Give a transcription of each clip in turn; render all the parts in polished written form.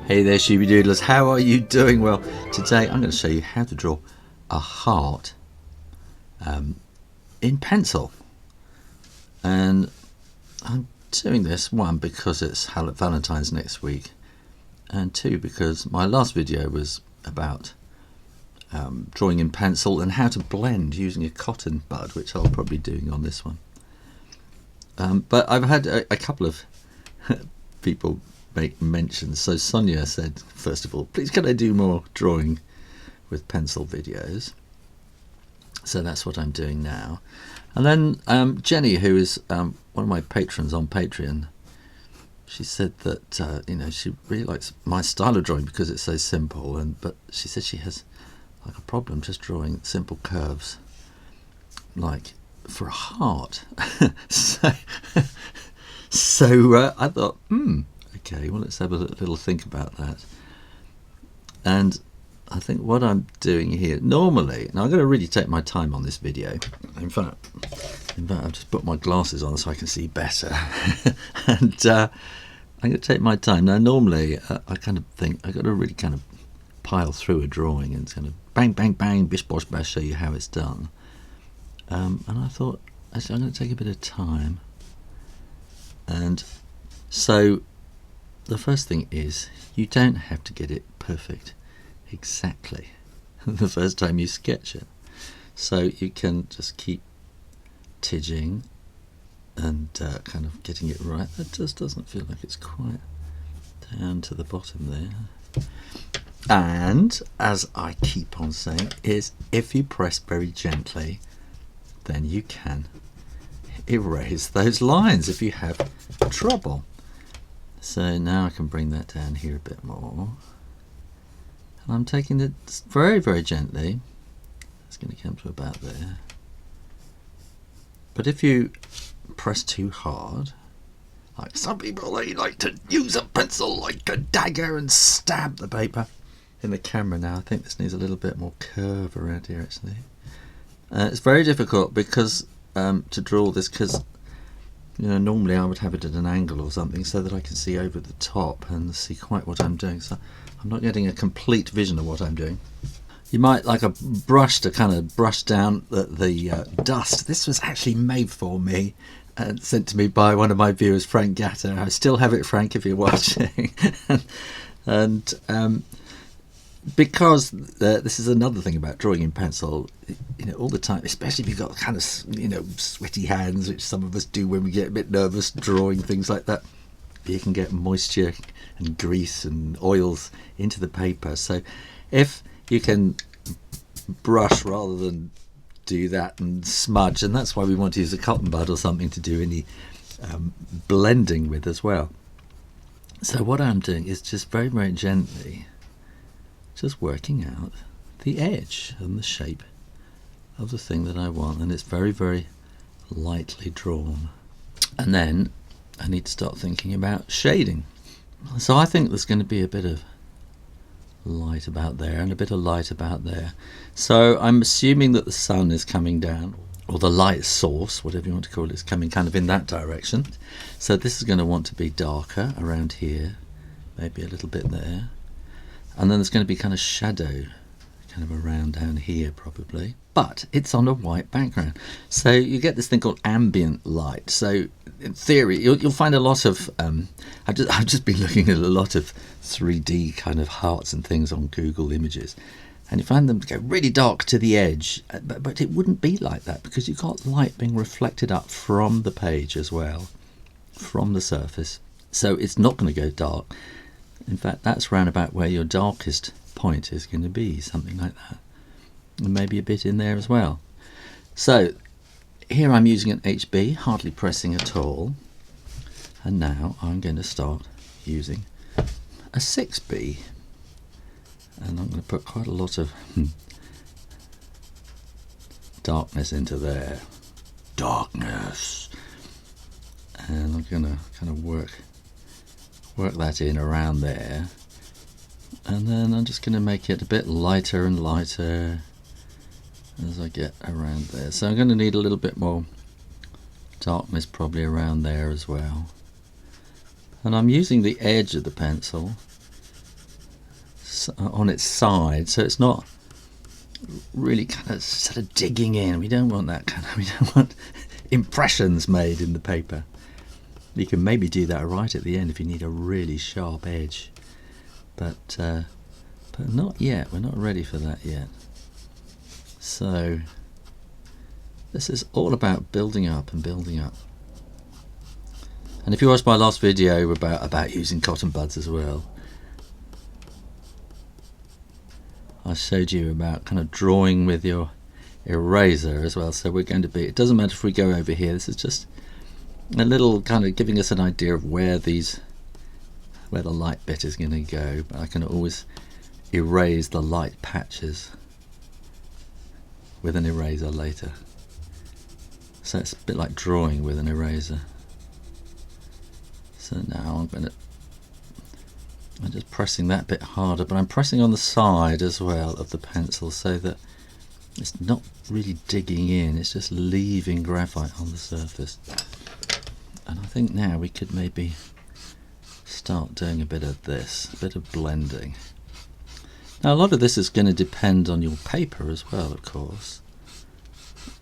Hey there, Shooby Doodlers, how are you doing? Well, today I'm going to show you how to draw a heart in pencil. And I'm doing this, one, because it's Valentine's next week, and two, because my last video was about drawing in pencil and how to blend using a cotton bud, which I'll probably be doing on this one. But I've had a couple of people make mentions. So Sonia said, first of all, please can I do more drawing with pencil videos? So that's what I'm doing now. And then Jenny, who is one of my patrons on Patreon, she said that you know, she really likes my style of drawing because it's so simple, but she said she has like a problem just drawing simple curves like for a heart. so I thought, okay, well, let's have a little think about that. And I think what I'm doing here, normally, now I'm going to really take my time on this video. In fact, I've just put my glasses on so I can see better. And I'm going to take my time. Now, normally, I kind of think I've got to really kind of pile through a drawing and kind of bang, bang, bang, bish, bosh, bash, show you how it's done. And I thought, actually, I'm going to take a bit of time. And so the first thing is, you don't have to get it perfect exactly the first time you sketch it. So you can just keep tidging and kind of getting it right. That just doesn't feel like it's quite down to the bottom there. And as I keep on saying, is if you press very gently, then you can erase those lines if you have trouble. So now I can bring that down here a bit more. And I'm taking it very, very gently. It's going to come to about there. But if you press too hard, like some people, they like to use a pencil like a dagger and stab the paper. In the camera now, I think this needs a little bit more curve around here actually. It's very difficult because to draw this, because you know, normally I would have it at an angle or something so that I can see over the top and see quite what I'm doing. So I'm not getting a complete vision of what I'm doing. You might like a brush to kind of brush down the dust. This was actually made for me and sent to me by one of my viewers, Frank Gatter. I still have it, Frank, if you're watching. and because this is another thing about drawing in pencil, you know, all the time, especially if you've got kind of, you know, sweaty hands, which some of us do when we get a bit nervous drawing things like that, you can get moisture and grease and oils into the paper. So if you can brush rather than do that and smudge, and that's why we want to use a cotton bud or something to do any blending with as well. So what I'm doing is just very, very gently just working out the edge and the shape of the thing that I want, and it's very, very lightly drawn. And then I need to start thinking about shading. So I think there's going to be a bit of light about there and a bit of light about there. So I'm assuming that the sun is coming down, or the light source, whatever you want to call it, is coming kind of in that direction. So this is going to want to be darker around here, maybe a little bit there. And then there's going to be kind of shadow kind of around down here probably, but it's on a white background. So you get this thing called ambient light. So in theory, you'll find a lot of, I've just been looking at a lot of 3D kind of hearts and things on Google Images, and you find them go really dark to the edge, but it wouldn't be like that because you've got light being reflected up from the page as well, from the surface. So it's not going to go dark. In fact, that's round about where your darkest point is going to be, something like that. And maybe a bit in there as well. So here I'm using an HB, hardly pressing at all. And now I'm going to start using a 6B. And I'm going to put quite a lot of darkness into there. Darkness. And I'm going to kind of work that in around there, and then I'm just going to make it a bit lighter and lighter as I get around there. So I'm going to need a little bit more darkness probably around there as well. And I'm using the edge of the pencil on its side, so it's not really kind of sort of digging in. We don't want that kind of, we don't want impressions made in the paper. You can maybe do that right at the end if you need a really sharp edge, but not yet. We're not ready for that yet. So this is all about building up and building up. And if you watched my last video about using cotton buds as well, I showed you about kind of drawing with your eraser as well. So we're going to be, it doesn't matter if we go over here, this is just a little kind of giving us an idea of where the light bit is going to go. But I can always erase the light patches with an eraser later. So it's a bit like drawing with an eraser. So now I'm just pressing that bit harder, but I'm pressing on the side as well of the pencil so that it's not really digging in, it's just leaving graphite on the surface. And I think now we could maybe start doing a bit of this, a bit of blending. Now a lot of this is going to depend on your paper as well, of course.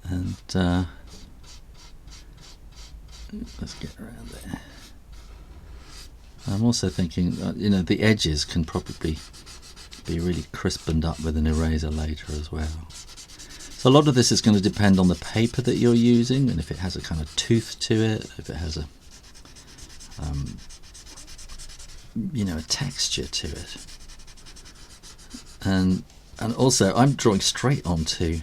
And let's get around there. I'm also thinking, the edges can probably be really crispened up with an eraser later as well. So a lot of this is going to depend on the paper that you're using, and if it has a kind of tooth to it, if it has a texture to it. And also I'm drawing straight onto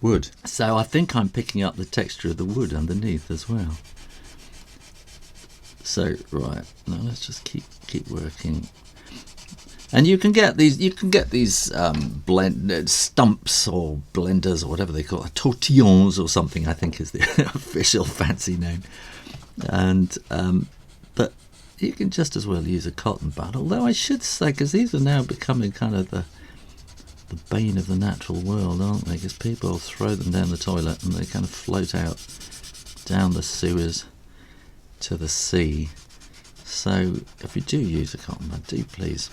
wood, so I think I'm picking up the texture of the wood underneath as well. So right, now let's just keep working. And you can get these blend stumps or blenders or whatever they call it, tortillons or something, I think is the official fancy name. And but you can just as well use a cotton bud. Although I should say, because these are now becoming kind of the bane of the natural world, aren't they? Because people throw them down the toilet and they kind of float out down the sewers to the sea. So if you do use a cotton bud, do please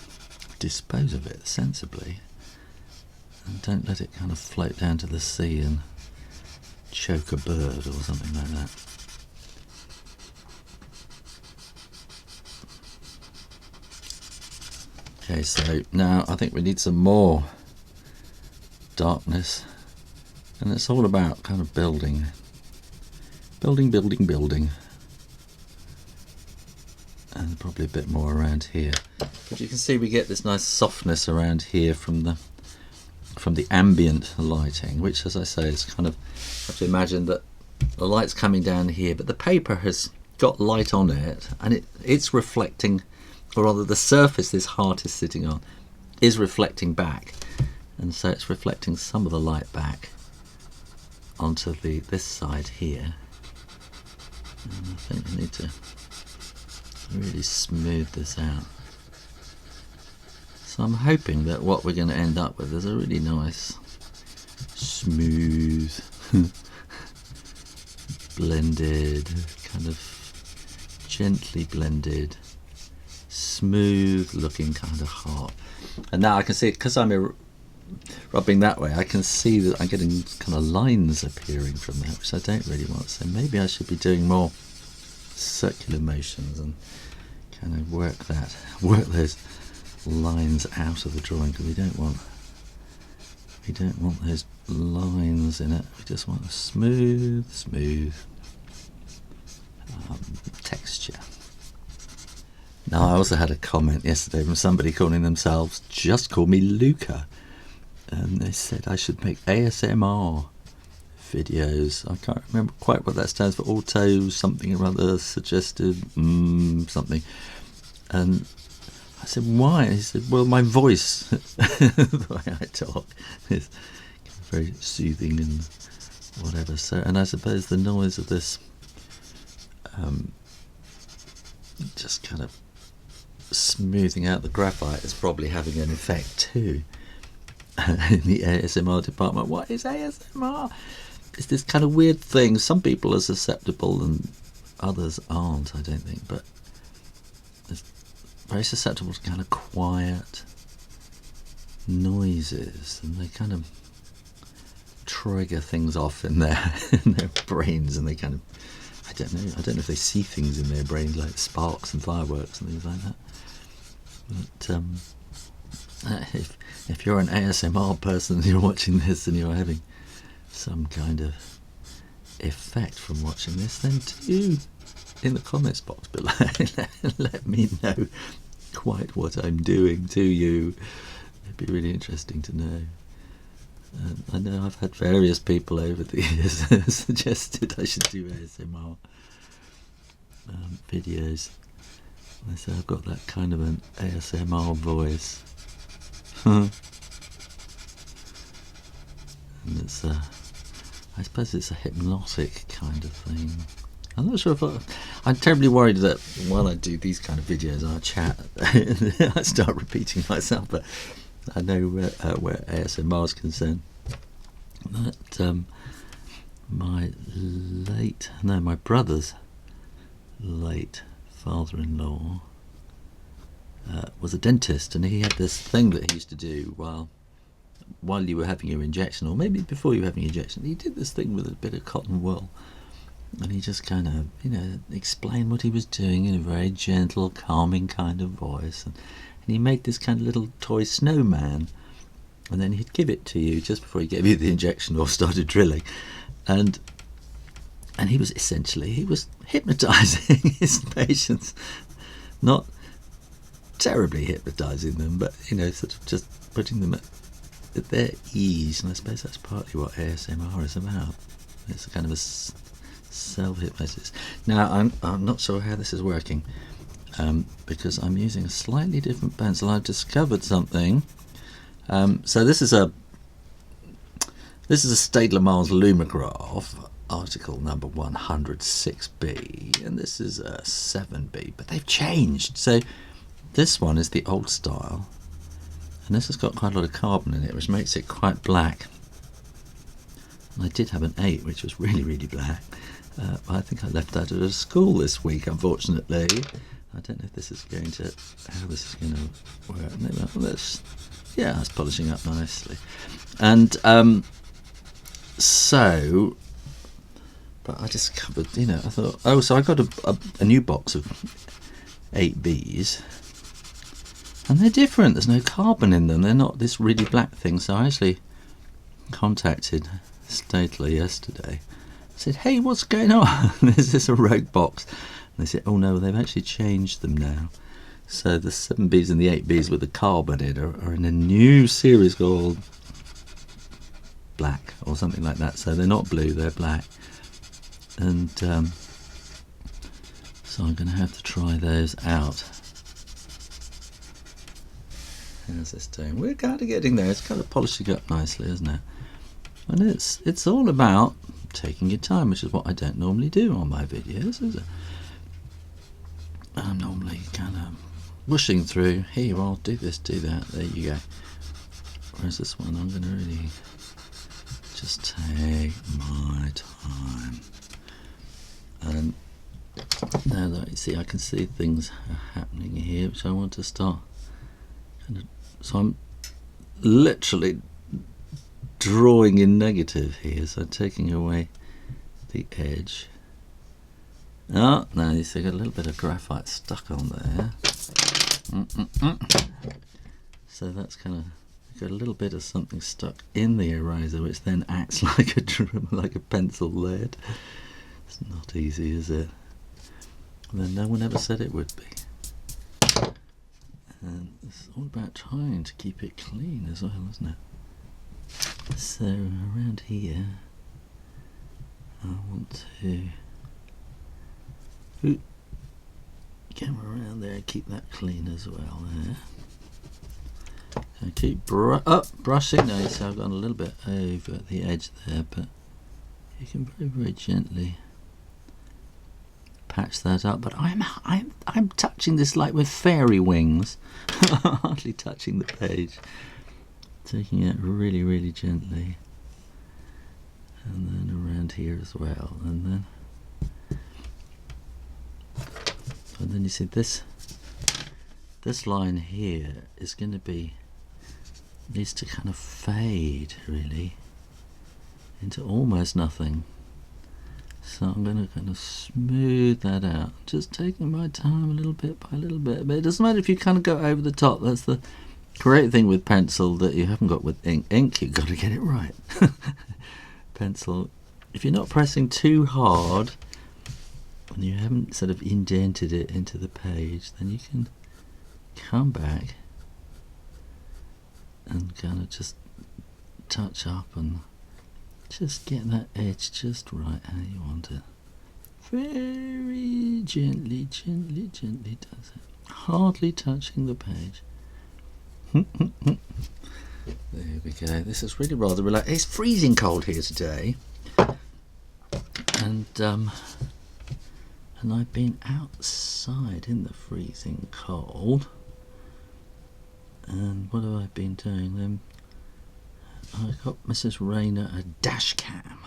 dispose of it sensibly and don't let it kind of float down to the sea and choke a bird or something like that. Okay, so now I think we need some more darkness, and it's all about kind of building, and probably a bit more around here. But you can see we get this nice softness around here from the ambient lighting, which, as I say, is kind of, you have to imagine that the light's coming down here, but the paper has got light on it, and it's reflecting, or rather the surface this heart is sitting on is reflecting back, and so it's reflecting some of the light back onto this side here. And I think I need to really smooth this out. So I'm hoping that what we're going to end up with is a really nice, smooth, blended, kind of gently blended, smooth looking kind of heart. And now I can see it, because I'm rubbing that way, I can see that I'm getting kind of lines appearing from that, which I don't really want. So maybe I should be doing more circular motions and kind of work those lines out of the drawing, because we don't want those lines in it. We just want a smooth texture. Now I also had a comment yesterday from somebody calling themselves Just Call Me Luca, and they said I should make ASMR videos. I can't remember quite what that stands for. Auto something or other, suggested something. And I said, why? He said, well, my voice, the way I talk, is very soothing and whatever. So, and I suppose the noise of this just kind of smoothing out the graphite is probably having an effect too in the ASMR department. What is ASMR? It's this kind of weird thing. Some people are susceptible and others aren't, I don't think, but very susceptible to kind of quiet noises, and they kind of trigger things off in their in their brains, and they kind of, I don't know if they see things in their brains like sparks and fireworks and things like that. But if you're an ASMR person and you're watching this and you're having some kind of effect from watching this, then do in the comments box below let me know quite what I'm doing to you. It'd be really interesting to know. I know I've had various people over the years suggested I should do ASMR videos. They say I've got that kind of an ASMR voice. And it's I suppose it's a hypnotic kind of thing. I'm not sure if I'm terribly worried that while I do these kind of videos I chat I start repeating myself, but I know where ASMR is concerned that my brother's late father-in-law was a dentist, and he had this thing that he used to do while you were having your injection, or maybe before you were having your injection. He did this thing with a bit of cotton wool, and he just kind of, explained what he was doing in a very gentle, calming kind of voice, and he made this kind of little toy snowman, and then he'd give it to you just before he gave you the injection or started drilling, and he was hypnotizing his patients, not terribly hypnotizing them, but sort of just putting them at their ease. And I suppose that's partly what ASMR is about. It's a kind of a self-hypnosis. Now I'm not sure how this is working, because I'm using a slightly different pencil. I've discovered something. So this is a Staedtler Miles Lumograph, article number 106B, and this is a 7B, but they've changed. So this one is the old style, and this has got quite a lot of carbon in it, which makes it quite black. And I did have an 8, which was really, really black. I think I left that at a school this week, unfortunately. I don't know if this is how this is going to work. Maybe it's polishing up nicely. And but I discovered, I thought, so I got a new box of 8Bs, and they're different. There's no carbon in them. They're not this really black thing. So I actually contacted Staedtler yesterday. I said, hey, what's going on? Is this a rogue box? And they said, oh no, they've actually changed them now. So the 7Bs and the 8Bs with the carbon in are in a new series called Black or something like that. So they're not blue, they're black. And so I'm going to have to try those out. How's this doing? We're kind of getting there. It's kind of polishing up nicely, isn't it? And it's all about taking your time, which is what I don't normally do on my videos, is it? I'm normally kind of whooshing through. Here, I'll do this, do that. There you go. Whereas this one, I'm going to really just take my time. And now that you see, I can see things are happening here, which I want to start. So I'm literally drawing in negative here, so taking away the edge. Oh, now you see, I got a little bit of graphite stuck on there. So that's kind of got a little bit of something stuck in the eraser, which then acts like a pencil lead. It's not easy, is it? And then no one ever said it would be. And it's all about trying to keep it clean as well, isn't it? So around here, I want to come around there and keep that clean as well there. And keep brushing. Now you see I've gone a little bit over the edge there, but you can very, very gently patch that up. But I'm touching this like with fairy wings, hardly touching the page, taking it really, really gently, and then around here as well, and then you see this this line here is going to be, needs to kind of fade really into almost nothing. So I'm going to kind of smooth that out, just taking my time a little bit by a little bit. But it doesn't matter if you kind of go over the top. That's the great thing with pencil that you haven't got with ink. Ink, you've got to get it right. Pencil, if you're not pressing too hard and you haven't sort of indented it into the page, then you can come back and kind of just touch up and just get that edge just right how you want it. Very gently, gently, gently does it. Hardly touching the page. There we go. This is really rather relaxed. It's freezing cold here today. And I've been outside in the freezing cold. And what have I been doing then? I got Mrs. Rayner a dash cam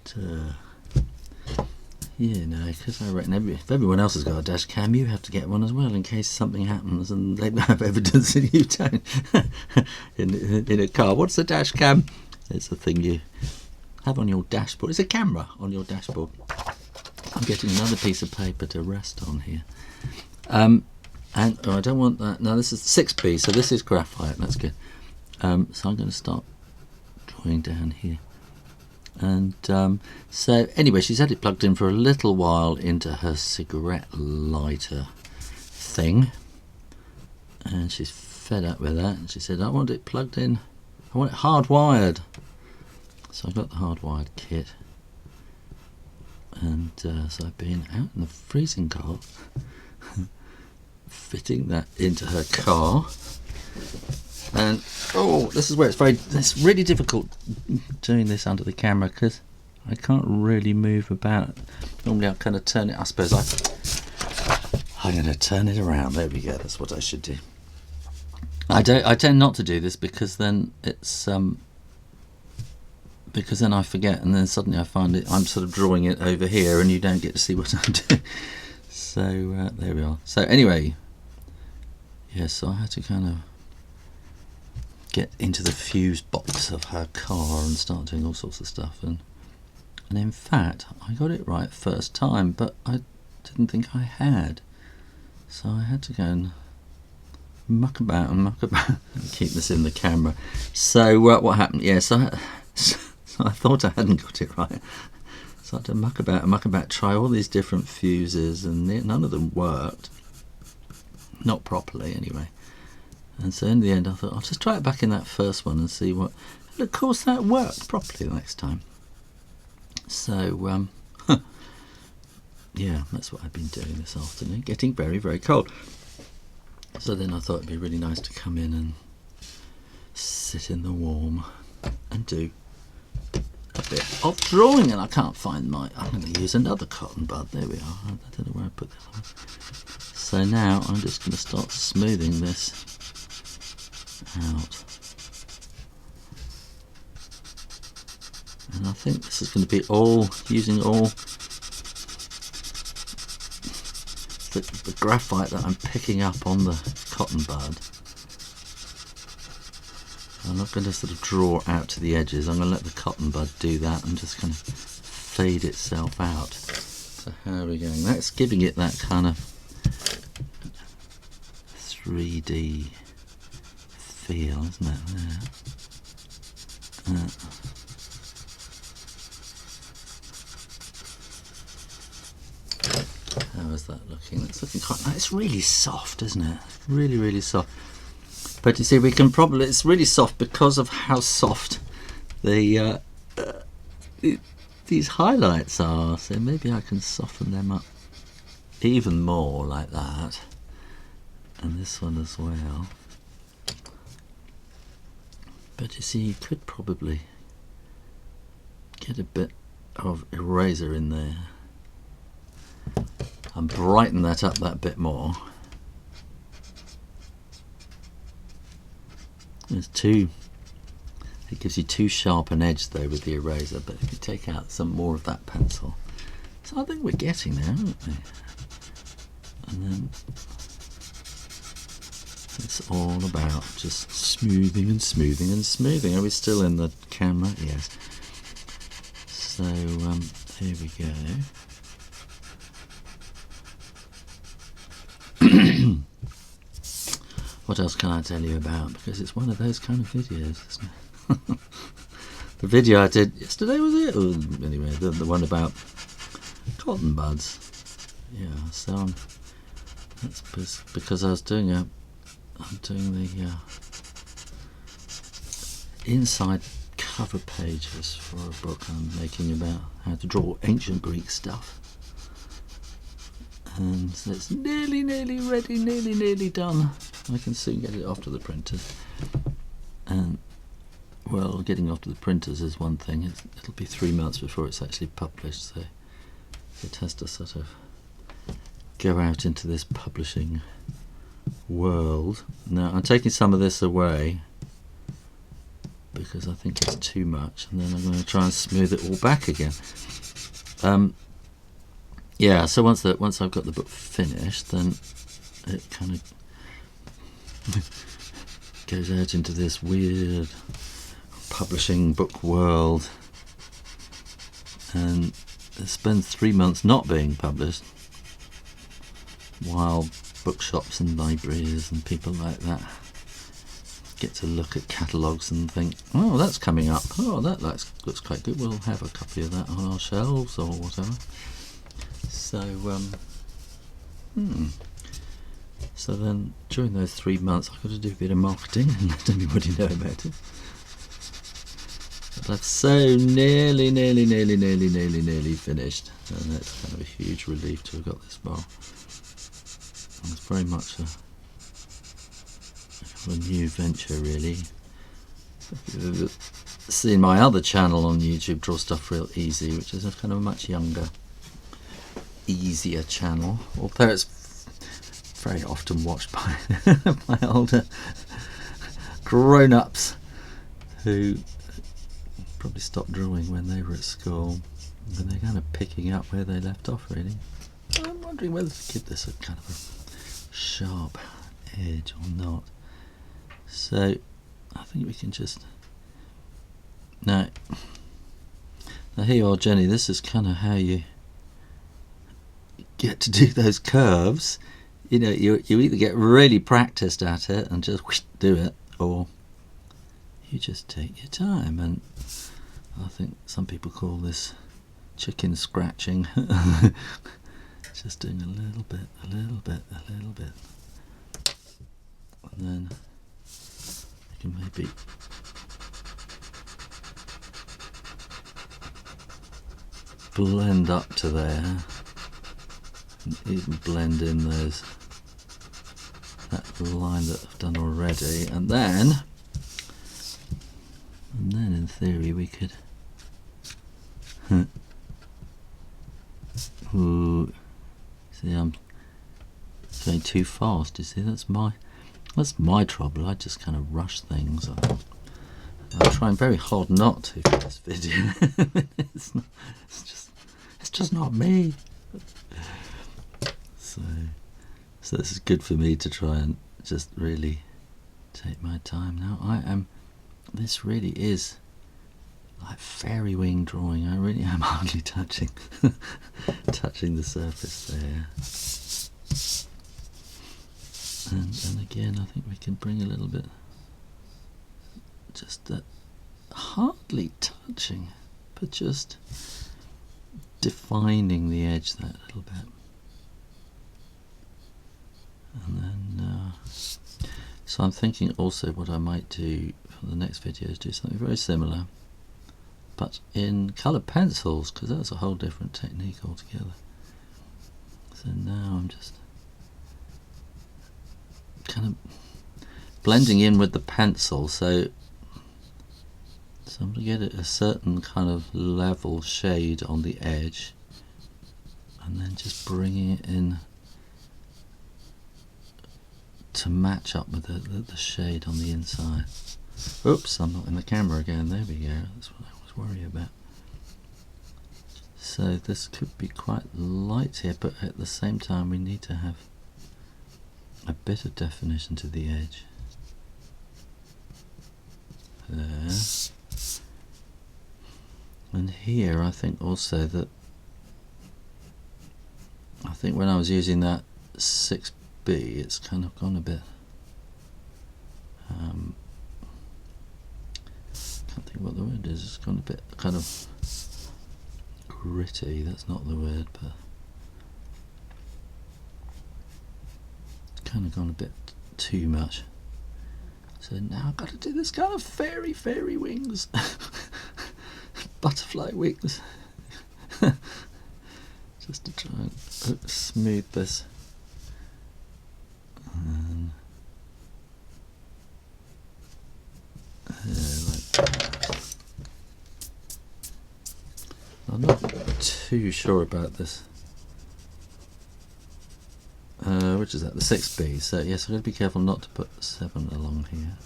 to, you know, because I reckon if everyone else has got a dash cam, you have to get one as well in case something happens and they have evidence and you don't. in a car. What's a dash cam? It's a thing you have on your dashboard. It's a camera on your dashboard. I'm getting another piece of paper to rest on here. And oh, I don't want that. No, this is 6B, so this is graphite. That's good. So I'm going to start drawing down here. And so anyway, she's had it plugged in for a little while into her cigarette lighter thing. And she's fed up with that. And she said, I want it plugged in. I want it hardwired. So I got the hardwired kit. And so I've been out in the freezing cold fitting that into her car. And oh, this is where it's really difficult doing this under the camera because I can't really move about. Normally I kind of turn it, I suppose I'm going to turn it around. There we go, that's what I should do. I tend not to do this because then it's because then I forget and then suddenly I find it, I'm sort of drawing it over here and you don't get to see what I'm doing. So there we are. So anyway, yes, so I had to kind of get into the fuse box of her car and start doing all sorts of stuff, and in fact I got it right first time, but I didn't think I had, so I had to go and muck about and keep this in the camera. So what happened, yes, so I thought I hadn't got it right, so I had to muck about, try all these different fuses, and none of them worked, not properly anyway. And so in the end I thought I'll just try it back in that first one and see what, and of course that worked properly the next time. So yeah, that's what I've been doing this afternoon, getting very, very cold. So then I thought it'd be really nice to come in and sit in the warm and do a bit of drawing, and I can't find I'm going to use another cotton bud. There we are. I don't know where I put this on. So now I'm just going to start smoothing this out, and I think this is going to be all using all the graphite that I'm picking up on the cotton bud. I'm not going to sort of draw out to the edges. I'm going to let the cotton bud do that and just kind of fade itself out. So how are we going? That's giving it that kind of 3D feel, isn't it? There. How is that looking? It's looking quite nice. It's really soft, isn't it? Really, really soft. But you see, we can probably, it's really soft because of how soft the these highlights are. So maybe I can soften them up even more like that. And this one as well. But you see, you could probably get a bit of eraser in there and brighten that up that bit more. It gives you too sharp an edge though with the eraser, but if you take out some more of that pencil, so I think we're getting there, aren't we? And then it's all about just smoothing and smoothing and smoothing. Are we still in the camera? Yes. So here we go. What else can I tell you about? Because it's one of those kind of videos, isn't it? The video I did yesterday, was it? Or anyway, the one about cotton buds. Yeah, so that's because I was doing the inside cover pages for a book I'm making about how to draw ancient Greek stuff. And so it's nearly ready, nearly done. I can soon get it off to the printers. And well, getting off to the printers is one thing. It'll be 3 months before it's actually published, so it has to sort of go out into this publishing world. Now I'm taking some of this away because I think it's too much, and then I'm going to try and smooth it all back again. Yeah, so once I've got the book finished, then it kind of goes out into this weird publishing book world, and it spends 3 months not being published, while bookshops and libraries and people like that get to look at catalogues and think, oh, that's coming up, oh, that looks quite good, we'll have a copy of that on our shelves or whatever. So so then during those 3 months I've got to do a bit of marketing and let everybody know about it. But I've so nearly finished, and it's kind of a huge relief to have got this far. And it's very much a new venture, really. If you've ever seen my other channel on YouTube, Draw Stuff Real Easy, which is a kind of a much younger, easier channel, although it's very often watched by by older grown-ups who probably stopped drawing when they were at school, and they're kind of picking up where they left off, really. I'm wondering whether to give this a kind of a sharp edge or not. So I think we can just now here you are, Jenny. This is kind of how you get to do those curves. You know, you either get really practiced at it and just whoosh, do it, or you just take your time. And I think some people call this chicken scratching. Just doing a little bit, and then you can maybe blend up to there, and even blend in that line that I've done already, and then in theory we could ooh, see, I'm going too fast. You see, that's my trouble. I just kind of rush things. I'm trying very hard not to for this video. It's just not me. So this is good for me to try and just really take my time. Now this really is like fairy wing drawing. I really am hardly touching the surface there. And again, I think we can bring a little bit, just that hardly touching, but just defining the edge that little bit. And then, so I'm thinking also what I might do for the next video is do something very similar, but in coloured pencils, because that's a whole different technique altogether. So now I'm just kind of blending in with the pencil, so I'm going to get it a certain kind of level shade on the edge, and then just bringing it in to match up with the shade on the inside. Oops, I'm not in the camera again. There we go. That's what I was worried about. So this could be quite light here, but at the same time we need to have a bit of definition to the edge. There. And here I think also that, I think when I was using that 6B, it's kind of gone a bit, can't think what the word is, it's gone a bit kind of gritty, that's not the word, but it's kind of gone a bit too much. So now I've got to do this kind of fairy wings, butterfly wings, just to try and smooth this. And like that. I'm not too sure about this. Which is that? The 6B. So yes, I've got to be careful not to put 7 along here,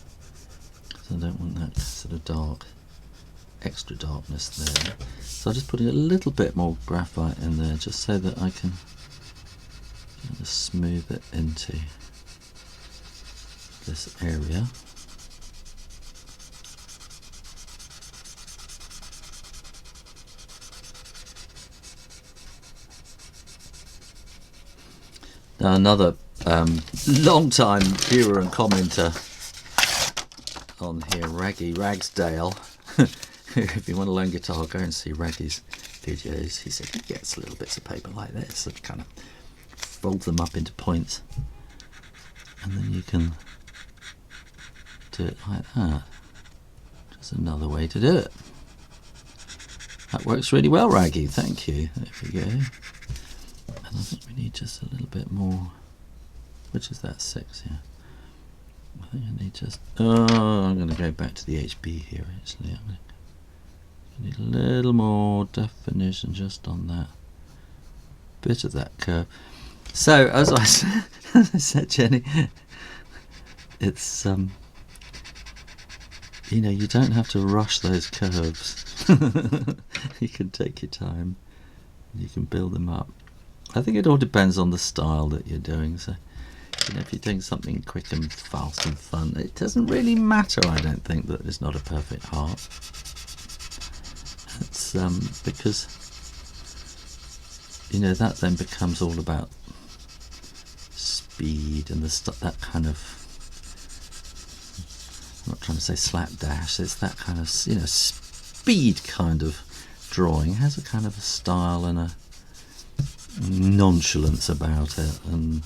because I don't want that sort of dark, extra darkness there. So I'm just putting a little bit more graphite in there, just so that I can kind of smooth it into this area. Now another long time viewer and commenter on here, Raggy Ragsdale. If you want to learn guitar, go and see Raggy's videos. He said he gets little bits of paper like this and kind of folds them up into points, and then you can do it like that. Just another way to do it. That works really well, Raggy. Thank you. There we go. And I think we need just a little bit more. Which is that 6? Yeah. I think I need just. Oh, I'm going to go back to the HB here. Actually, I need a little more definition just on that bit of that curve. So, as I said, Jenny, it's you know, you don't have to rush those curves. You can take your time. You can build them up. I think it all depends on the style that you're doing. So, you know, if you're doing something quick and fast and fun, it doesn't really matter, I don't think, that it's not a perfect heart. It's because, you know, that then becomes all about speed and that kind of, I'm not trying to say slapdash, it's that kind of, you know, speed kind of drawing. It has a kind of a style and a nonchalance about it, and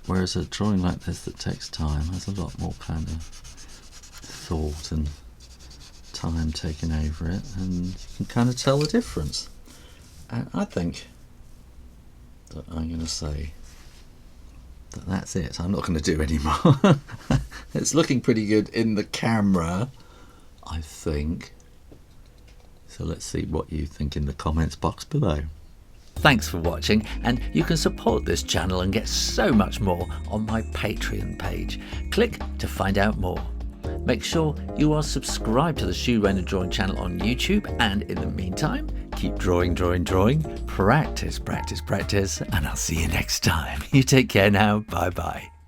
whereas a drawing like this that takes time has a lot more kind of thought and time taken over it, and you can kind of tell the difference. And I think that I'm going to say that that's it. I'm not going to do any more. It's looking pretty good in the camera, I think. So let's see what you think in the comments box below. Thanks for watching, and you can support this channel and get so much more on my Patreon page. Click to find out more. Make sure you are subscribed to the Shoo Rayner Drawing Channel on YouTube, and in the meantime, keep drawing, practice, and I'll see you next time. You take care now. Bye bye.